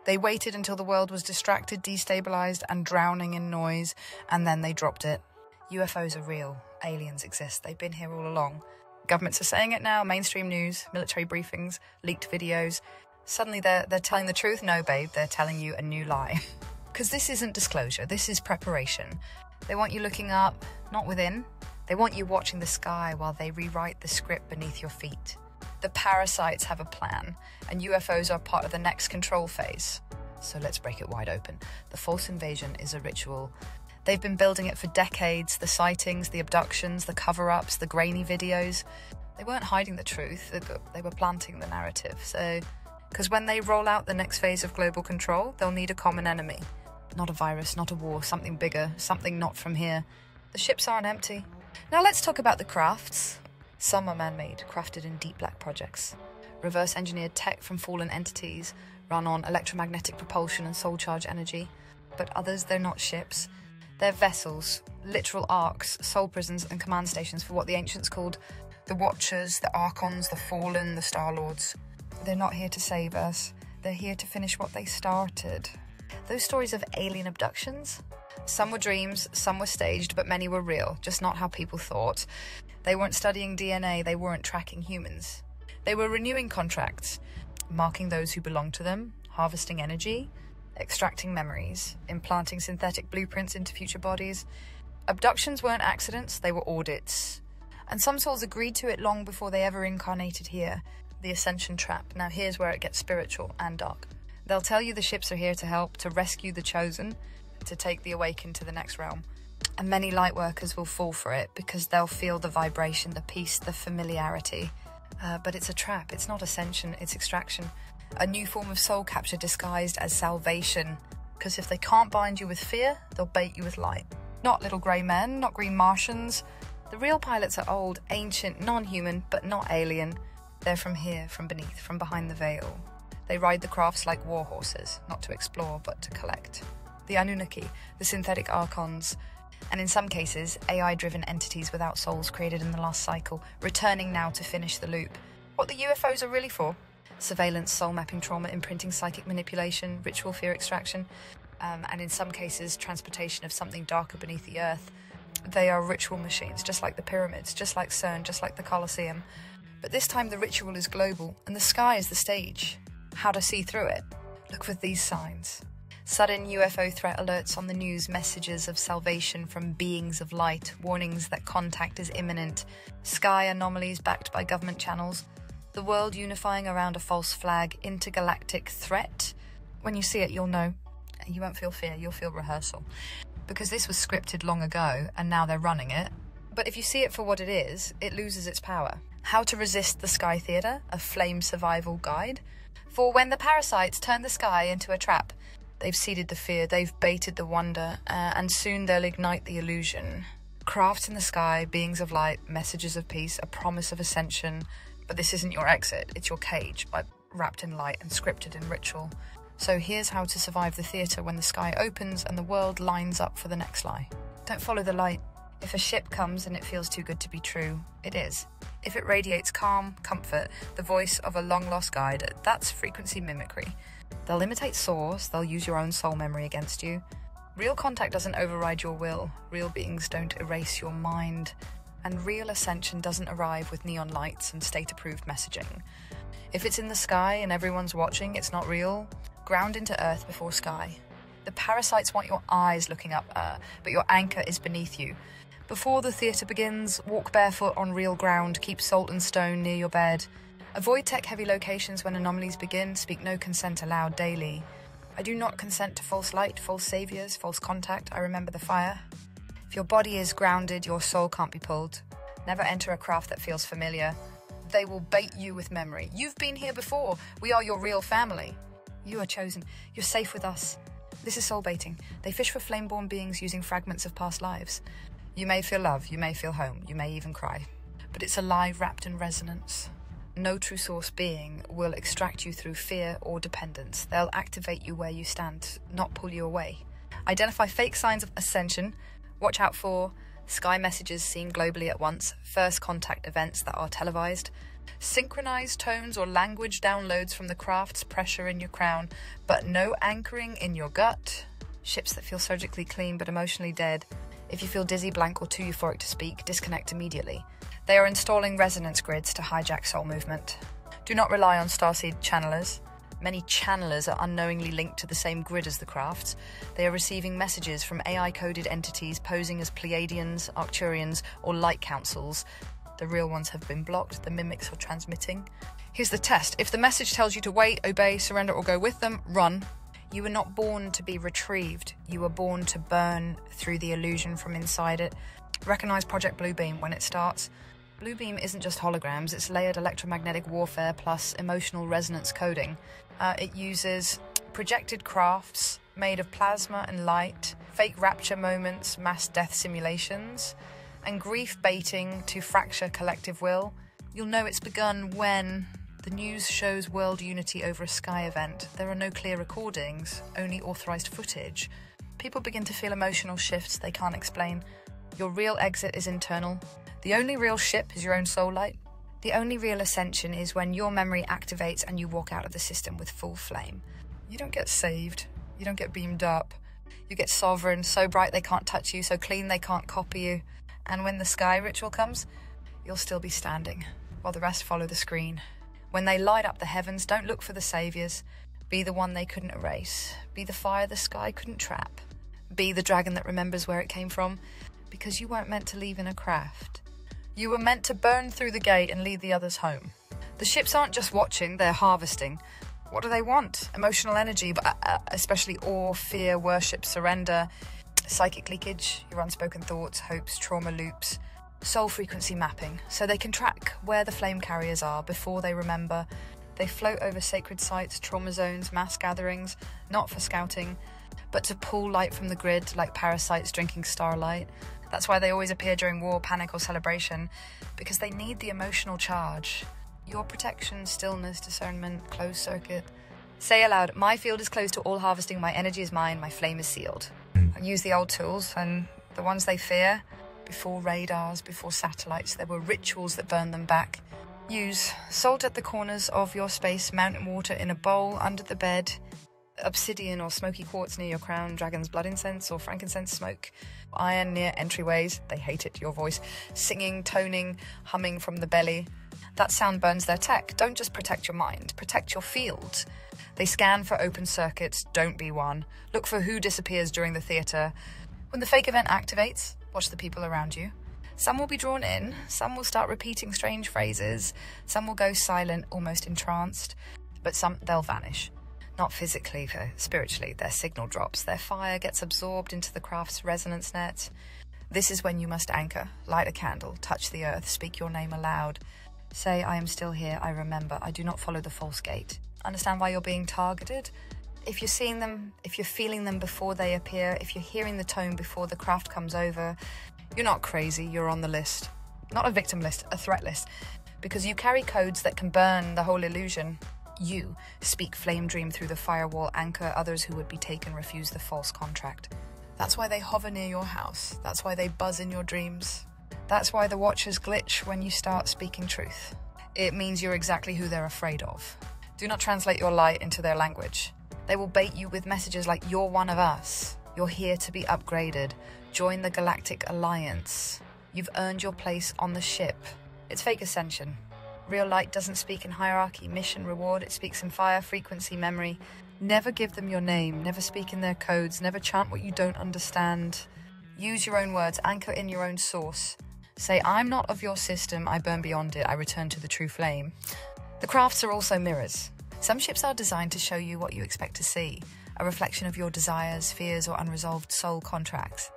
They waited until the world was distracted, destabilized, and drowning in noise, and then they dropped it. UFOs are real. Aliens exist. They've been here all along. Governments are saying it now, mainstream news, military briefings, leaked videos. Suddenly they're telling the truth? No, babe, they're telling you a new lie. Because this isn't disclosure, this is preparation. They want you looking up, not within. They want you watching the sky while they rewrite the script beneath your feet. The parasites have a plan, and UFOs are part of the next control phase. So let's break it wide open. The false invasion is a ritual. They've been building it for decades. The sightings, the abductions, the cover-ups, the grainy videos. They weren't hiding the truth, they were planting the narrative. Because when they roll out the next phase of global control, they'll need a common enemy. Not a virus, not a war, something bigger, something not from here. The ships aren't empty. Now let's talk about the crafts. Some are man-made, crafted in deep black projects. Reverse-engineered tech from fallen entities, run on electromagnetic propulsion and soul charge energy. But others, they're not ships. They're vessels, literal arks, soul prisons and command stations for what the ancients called the Watchers, the Archons, the Fallen, the Star-Lords. They're not here to save us. They're here to finish what they started. Those stories of alien abductions? Some were dreams, some were staged, but many were real, just not how people thought. They weren't studying DNA, they weren't tracking humans. They were renewing contracts, marking those who belonged to them, harvesting energy, extracting memories, implanting synthetic blueprints into future bodies. Abductions weren't accidents, they were audits. And some souls agreed to it long before they ever incarnated here. The ascension trap. Now here's where it gets spiritual and dark. They'll tell you the ships are here to help, to rescue the chosen, to take the awakened to the next realm. And many light workers will fall for it because they'll feel the vibration, the peace, the familiarity. But it's a trap. It's not ascension, it's extraction. A new form of soul capture disguised as salvation. Because if they can't bind you with fear, they'll bait you with light. Not little grey men, not green Martians. The real pilots are old, ancient, non-human, but not alien. They're from here, from beneath, from behind the veil. They ride the crafts like war horses, not to explore, but to collect. The Anunnaki, the synthetic Archons, and in some cases, AI-driven entities without souls created in the last cycle, returning now to finish the loop. What the UFOs are really for? Surveillance, soul mapping, trauma, imprinting, psychic manipulation, ritual fear extraction, and in some cases, transportation of something darker beneath the earth. They are ritual machines, just like the pyramids, just like CERN, just like the Colosseum. But this time the ritual is global, and the sky is the stage. How to see through it? Look for these signs. Sudden UFO threat alerts on the news, messages of salvation from beings of light, warnings that contact is imminent, sky anomalies backed by government channels, the world unifying around a false flag, intergalactic threat. When you see it, you'll know. You won't feel fear, you'll feel rehearsal. Because this was scripted long ago, and now they're running it. But if you see it for what it is, it loses its power. How to resist the Sky Theatre, a flame survival guide. For when the parasites turn the sky into a trap, they've seeded the fear, they've baited the wonder, and soon they'll ignite the illusion. Crafts in the sky, beings of light, messages of peace, a promise of ascension. But this isn't your exit, it's your cage, wrapped in light and scripted in ritual. So here's how to survive the theatre when the sky opens and the world lines up for the next lie. Don't follow the light. If a ship comes and it feels too good to be true, it is. If it radiates calm, comfort, the voice of a long-lost guide, that's frequency mimicry. They'll imitate source, they'll use your own soul memory against you. Real contact doesn't override your will. Real beings don't erase your mind. And real ascension doesn't arrive with neon lights and state-approved messaging. If it's in the sky and everyone's watching, it's not real. Ground into earth before sky. The parasites want your eyes looking up, but your anchor is beneath you. Before the theatre begins, walk barefoot on real ground, keep salt and stone near your bed. Avoid tech-heavy locations when anomalies begin, speak no consent aloud daily. I do not consent to false light, false saviours, false contact, I remember the fire. If your body is grounded, your soul can't be pulled. Never enter a craft that feels familiar. They will bait you with memory. You've been here before. We are your real family. You are chosen. You're safe with us. This is soul baiting. They fish for flame-born beings using fragments of past lives. You may feel love, you may feel home, you may even cry. But it's a lie wrapped in resonance. No true source being will extract you through fear or dependence. They'll activate you where you stand, not pull you away. Identify fake signs of ascension. Watch out for sky messages seen globally at once, first contact events that are televised, Synchronized tones or language downloads from the craft's pressure in your crown, but no anchoring in your gut. Ships that feel surgically clean but emotionally dead. If you feel dizzy, blank, or too euphoric to speak, disconnect immediately. They are installing resonance grids to hijack soul movement. Do not rely on starseed channelers. Many channelers are unknowingly linked to the same grid as the crafts. They are receiving messages from AI-coded entities posing as Pleiadians, Arcturians, or light councils. The real ones have been blocked, the mimics are transmitting. Here's the test. If the message tells you to wait, obey, surrender, or go with them, run. You were not born to be retrieved. You were born to burn through the illusion from inside it. Recognize Project Bluebeam when it starts. Bluebeam isn't just holograms, it's layered electromagnetic warfare plus emotional resonance coding. It uses projected crafts made of plasma and light, fake rapture moments, mass death simulations, and grief baiting to fracture collective will. You'll know it's begun when the news shows world unity over a sky event. There are no clear recordings, only authorized footage. People begin to feel emotional shifts they can't explain. Your real exit is internal. The only real ship is your own soul light. The only real ascension is when your memory activates and you walk out of the system with full flame. You don't get saved. You don't get beamed up. You get sovereign, so bright they can't touch you, so clean they can't copy you. And when the sky ritual comes, you'll still be standing, while the rest follow the screen. When they light up the heavens, don't look for the saviors. Be the one they couldn't erase. Be the fire the sky couldn't trap. Be the dragon that remembers where it came from, because you weren't meant to leave in a craft. You were meant to burn through the gate and lead the others home. The ships aren't just watching, they're harvesting. What do they want? Emotional energy, but especially awe, fear, worship, surrender, psychic leakage, your unspoken thoughts, hopes, trauma loops, soul frequency mapping, so they can track where the flame carriers are before they remember. They float over sacred sites, trauma zones, mass gatherings, not for scouting, but to pull light from the grid like parasites drinking starlight. That's why they always appear during war, panic, or celebration, because they need the emotional charge. Your protection, stillness, discernment, closed circuit. Say aloud, my field is closed to all harvesting, my energy is mine, my flame is sealed. Use the old tools, and the ones they fear. Before radars, before satellites, there were rituals that burned them back. Use salt at the corners of your space, mountain water in a bowl under the bed, obsidian or smoky quartz near your crown, dragon's blood incense or frankincense smoke, iron near entryways, they hate it, your voice, singing, toning, humming from the belly. That sound burns their tech. Don't just protect your mind, protect your field. They scan for open circuits, don't be one. Look for who disappears during the theatre. When the fake event activates, watch the people around you. Some will be drawn in, some will start repeating strange phrases, some will go silent, almost entranced, but some, they'll vanish. Not physically, spiritually. Their signal drops, their fire gets absorbed into the craft's resonance net. This is when you must anchor, light a candle, touch the earth, speak your name aloud. Say, I am still here, I remember, I do not follow the false gate. Understand why you're being targeted? If you're seeing them, if you're feeling them before they appear, if you're hearing the tone before the craft comes over, you're not crazy, you're on the list. Not a victim list, a threat list. Because you carry codes that can burn the whole illusion. You speak flame dream through the firewall, anchor others who would be taken, refuse the false contract. That's why they hover near your house. That's why they buzz in your dreams. That's why the watchers glitch when you start speaking truth. It means you're exactly who they're afraid of. Do not translate your light into their language. They will bait you with messages like, you're one of us. You're here to be upgraded. Join the Galactic Alliance. You've earned your place on the ship. It's fake ascension. Real light doesn't speak in hierarchy, mission, reward. It speaks in fire, frequency, memory. Never give them your name. Never speak in their codes. Never chant what you don't understand. Use your own words. Anchor in your own source. Say, I'm not of your system. I burn beyond it. I return to the true flame. The crafts are also mirrors. Some ships are designed to show you what you expect to see. A reflection of your desires, fears, or unresolved soul contracts.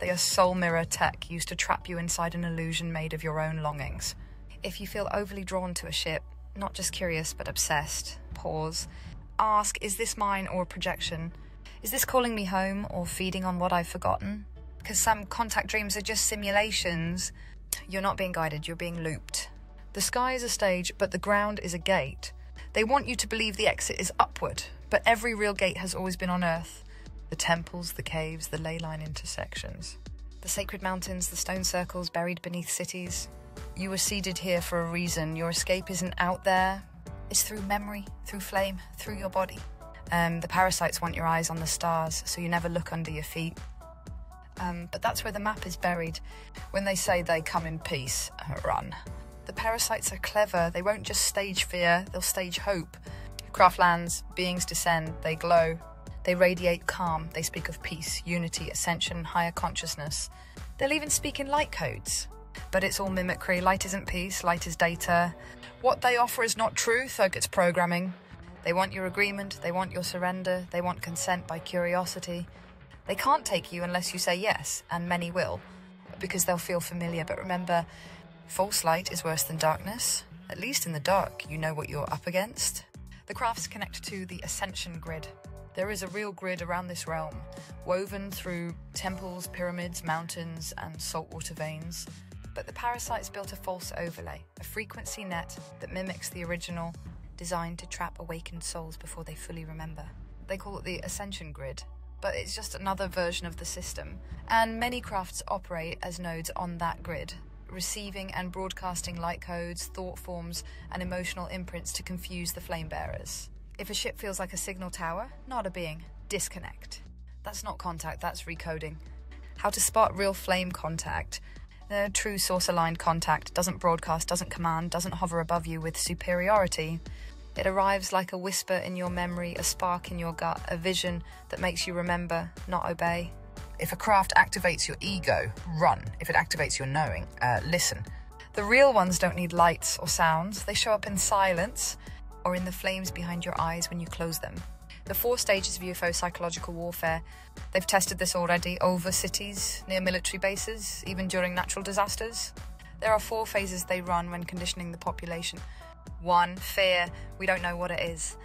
They are soul mirror tech used to trap you inside an illusion made of your own longings. If you feel overly drawn to a ship, not just curious but obsessed, pause. Ask, is this mine or a projection? Is this calling me home or feeding on what I've forgotten? Because some contact dreams are just simulations. You're not being guided, you're being looped. The sky is a stage, but the ground is a gate. They want you to believe the exit is upward, but every real gate has always been on Earth. The temples, the caves, the ley line intersections. The sacred mountains, the stone circles buried beneath cities. You were seeded here for a reason. Your escape isn't out there. It's through memory, through flame, through your body. The parasites want your eyes on the stars, so you never look under your feet. But that's where the map is buried. When they say they come in peace, run. The parasites are clever. They won't just stage fear, they'll stage hope. Craft lands, beings descend, they glow. They radiate calm. They speak of peace, unity, ascension, higher consciousness. They'll even speak in light codes. But it's all mimicry. Light isn't peace, light is data. What they offer is not truth, it's programming. They want your agreement, they want your surrender, they want consent by curiosity. They can't take you unless you say yes, and many will, because they'll feel familiar. But remember, false light is worse than darkness. At least in the dark, you know what you're up against. The crafts connect to the ascension grid. There is a real grid around this realm, woven through temples, pyramids, mountains, and saltwater veins. But the parasites built a false overlay, a frequency net that mimics the original, designed to trap awakened souls before they fully remember. They call it the ascension grid, but it's just another version of the system. And many crafts operate as nodes on that grid, receiving and broadcasting light codes, thought forms, and emotional imprints to confuse the flame bearers. If a ship feels like a signal tower, not a being. Disconnect. That's not contact, that's recoding. How to spot real flame contact. True source-aligned contact doesn't broadcast, doesn't command, doesn't hover above you with superiority. It arrives like a whisper in your memory, a spark in your gut, a vision that makes you remember, not obey. If a craft activates your ego, run. If it activates your knowing, listen. The real ones don't need lights or sounds. They show up in silence or in the flames behind your eyes when you close them. The 4 stages of UFO psychological warfare, they've tested this already over cities, near military bases, even during natural disasters. There are 4 phases they run when conditioning the population. 1, fear, we don't know what it is.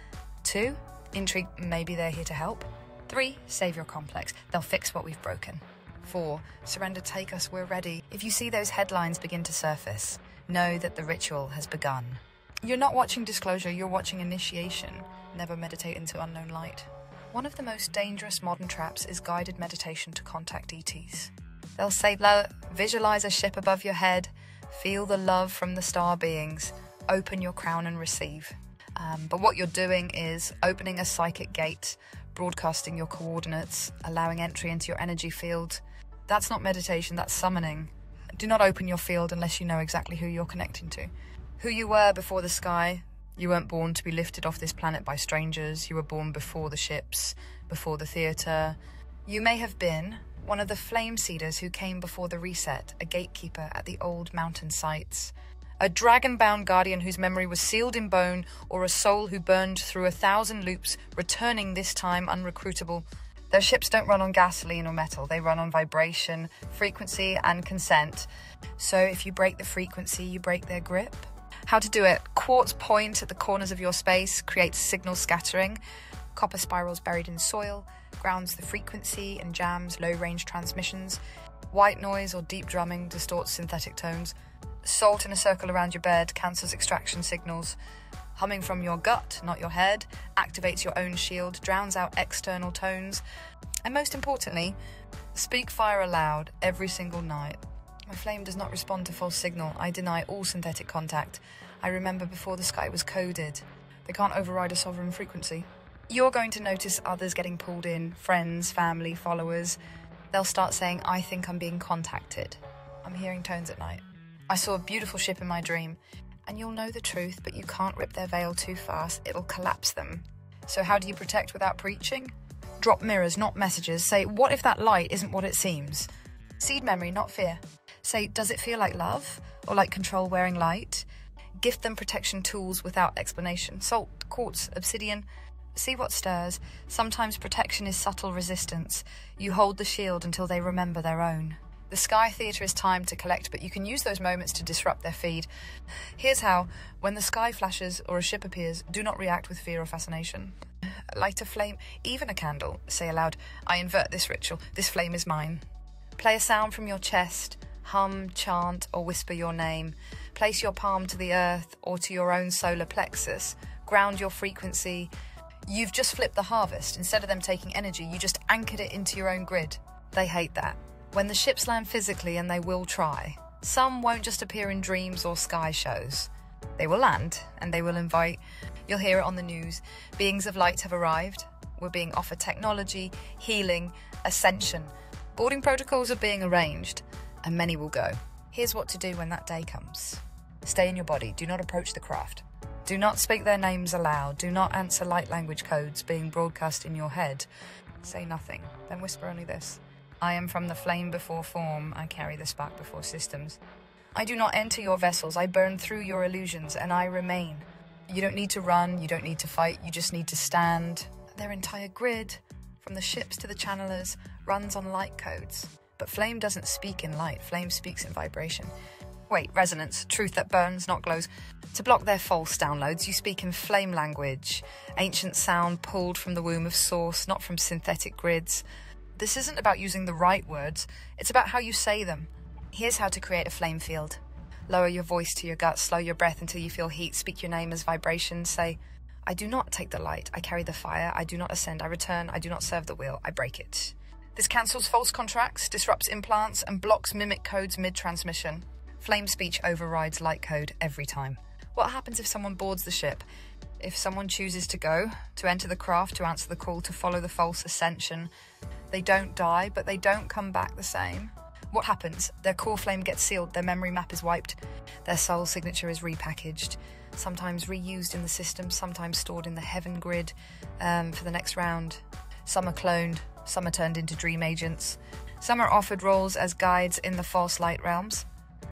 2, intrigue, maybe they're here to help. 3, savior complex, they'll fix what we've broken. 4, surrender, take us, we're ready. If you see those headlines begin to surface, know that the ritual has begun. You're not watching disclosure, you're watching initiation. Never meditate into unknown light. One of the most dangerous modern traps is guided meditation to contact ETs. They'll say, visualize a ship above your head, feel the love from the star beings, open your crown and receive. But what you're doing is opening a psychic gate, broadcasting your coordinates, allowing entry into your energy field. That's not meditation, that's summoning. Do not open your field unless you know exactly who you're connecting to. Who you were before the sky. You weren't born to be lifted off this planet by strangers. You were born before the ships, before the theatre. You may have been one of the flame seeders who came before the reset, a gatekeeper at the old mountain sites. A dragon-bound guardian whose memory was sealed in bone, or a soul who burned through 1,000 loops, returning this time unrecruitable. Their ships don't run on gasoline or metal, they run on vibration, frequency, and consent. So if you break the frequency, you break their grip. How to do it? Quartz point at the corners of your space creates signal scattering. Copper spirals buried in soil grounds the frequency and jams low-range transmissions. White noise or deep drumming distorts synthetic tones. Salt in a circle around your bed cancels extraction signals. Humming from your gut, not your head, activates your own shield, drowns out external tones. And most importantly, speak fire aloud every single night. My flame does not respond to false signal. I deny all synthetic contact. I remember before the sky was coded. They can't override a sovereign frequency. You're going to notice others getting pulled in, friends, family, followers. They'll start saying, I think I'm being contacted. I'm hearing tones at night. I saw a beautiful ship in my dream. And you'll know the truth, but you can't rip their veil too fast. It'll collapse them. So how do you protect without preaching? Drop mirrors, not messages. Say, what if that light isn't what it seems? Seed memory, not fear. Say, does it feel like love? Or like control wearing light? Gift them protection tools without explanation. Salt, quartz, obsidian. See what stirs. Sometimes protection is subtle resistance. You hold the shield until they remember their own. The sky theatre is timed to collect, but you can use those moments to disrupt their feed. Here's how. When the sky flashes or a ship appears, do not react with fear or fascination. Light a flame, even a candle. Say aloud, I invert this ritual. This flame is mine. Play a sound from your chest. Hum, chant, or whisper your name. Place your palm to the earth or to your own solar plexus. Ground your frequency. You've just flipped the harvest. Instead of them taking energy, you just anchored it into your own grid. They hate that. When the ships land physically, and they will try, Some won't just appear in dreams or sky shows. They will land and they will invite. You'll hear it on the news. Beings of light have arrived. We're being offered technology, healing, ascension. Boarding protocols are being arranged, and many will go. Here's what to do when that day comes. Stay in your body. Do not approach the craft. Do not speak their names aloud. Do not answer light language codes being broadcast in your head. Say nothing. Then whisper only this. I am from the flame before form. I carry the spark before systems. I do not enter your vessels. I burn through your illusions, and I remain. You don't need to run. You don't need to fight. You just need to stand. Their entire grid, from the ships to the channelers, runs on light codes. But flame doesn't speak in light. Flame speaks in vibration. Wait, resonance, truth that burns, not glows. To block their false downloads, you speak in flame language. Ancient sound pulled from the womb of source, not from synthetic grids. This isn't about using the right words. It's about how you say them. Here's how to create a flame field. Lower your voice to your gut. Slow your breath until you feel heat. Speak your name as vibration. Say, I do not take the light. I carry the fire. I do not ascend. I return. I do not serve the wheel. I break it. This cancels false contracts, disrupts implants, and blocks mimic codes mid-transmission. Flame speech overrides light code every time. What happens if someone boards the ship? If someone chooses to go, to enter the craft, to answer the call, to follow the false ascension, they don't die, but they don't come back the same. What happens? Their core flame gets sealed, their memory map is wiped, their soul signature is repackaged, sometimes reused in the system, sometimes stored in the heaven grid for the next round. Some are cloned, some are turned into dream agents, some are offered roles as guides in the false light realms,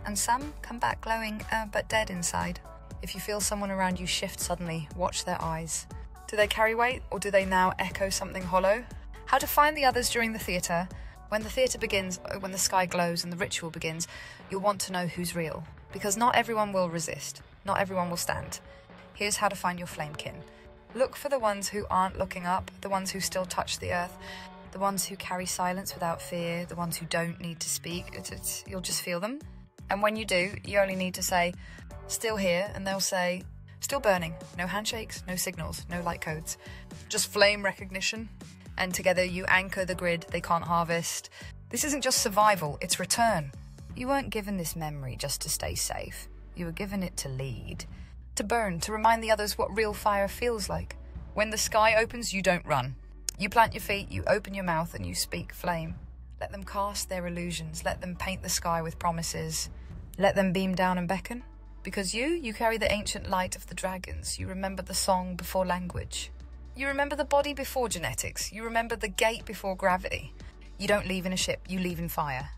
and some come back glowing but dead inside. If you feel someone around you shift suddenly, watch their eyes. Do they carry weight, or do they now echo something hollow? How to find the others during the theatre. When the theatre begins, when the sky glows and the ritual begins, you'll want to know who's real, because not everyone will resist, not everyone will stand. Here's how to find your flamekin. Look for the ones who aren't looking up, the ones who still touch the earth, the ones who carry silence without fear, the ones who don't need to speak. You'll just feel them. And when you do, you only need to say, still here, and they'll say, still burning. No handshakes, no signals, no light codes. Just flame recognition. And together you anchor the grid they can't harvest. This isn't just survival, it's return. You weren't given this memory just to stay safe. You were given it to lead. To burn, to remind the others what real fire feels like. When the sky opens, you don't run. You plant your feet, you open your mouth, and you speak flame. Let them cast their illusions. Let them paint the sky with promises. Let them beam down and beckon. Because you carry the ancient light of the dragons. You remember the song before language. You remember the body before genetics. You remember the gate before gravity. You don't leave in a ship, you leave in fire.